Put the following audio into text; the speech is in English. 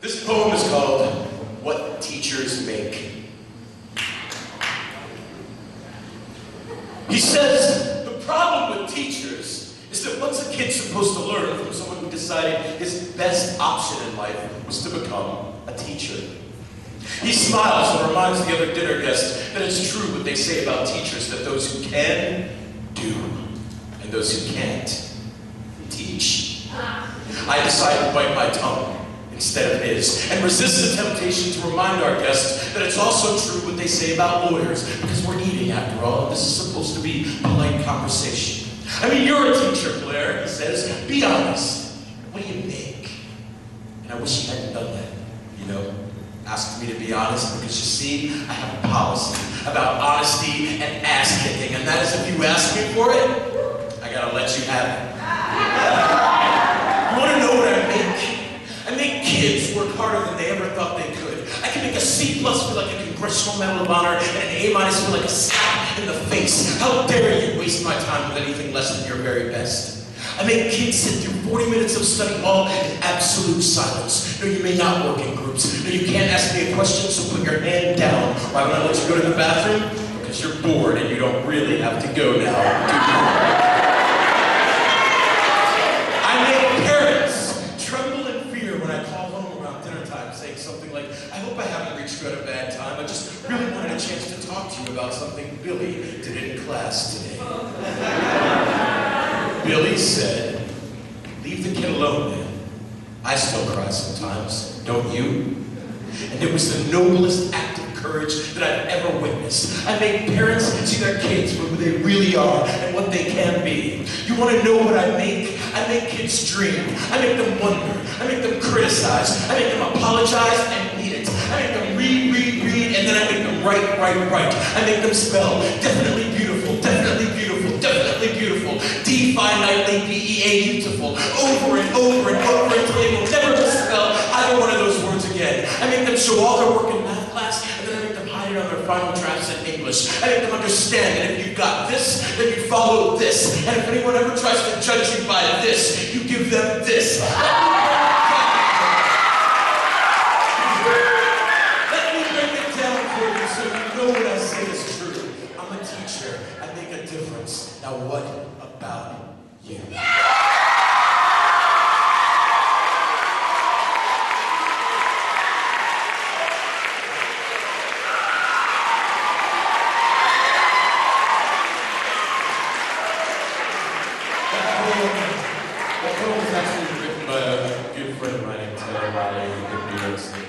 This poem is called What Teachers Make. He says, the problem with teachers is that what's a kid supposed to learn from someone who decided his best option in life was to become a teacher? He smiles and reminds the other dinner guests that it's true what they say about teachers, that those who can, do, and those who can't, teach. I decide to bite my tongue instead of his, and resist the temptation to remind our guests that it's also true what they say about lawyers, because we're eating after all, and this is supposed to be polite conversation. I mean, you're a teacher, Blair, he says. Be honest. What do you make? And I wish he hadn't done that, you know? Asked me to be honest, because you see, I have a policy about honesty and ass-kicking, and that is if you ask me for it, I gotta let you have it. You wanna know what I make? I make kids work harder than they ever thought they could. I can make a C+ feel like a Congressional Medal of Honor and an A- feel like a slap in the face. How dare you waste my time with anything less than your very best? I make kids sit through 40 minutes of study hall in absolute silence. No, you may not work in groups. No, you can't ask me a question, so put your hand down. Why would I let you go to the bathroom? Because you're bored and you don't really have to go now, do you? I make parents tremble in fear when I call home around dinner time saying something like, I hope I haven't reached you at a bad time. I just really wanted a chance to talk to you about something Billy did in class today. Billy said, leave the kid alone, man. I still cry sometimes, don't you? And it was the noblest act of courage that I've ever witnessed. I make parents see their kids for who they really are and what they can be. You want to know what I make? I make kids dream. I make them wonder. I make them criticize. I make them apologize and mean it. I make them read, and then I make them write. I make them spell definitely beautiful, definitely beautiful, definitely beautiful, D-finitely, B-E-A, beautiful, over and over and over until they will never misspell either one of those words again. I make them show all their work in math class, and then I make them hide it on their final drafts in English. I make them understand that if you've got this, then you follow this, and if anyone ever tries to judge you by this, you give them this. So you know what I say is true. I'm a teacher. I make a difference. Now what about you? That poem was actually written by a good friend of mine named Taylor Riley in New York City.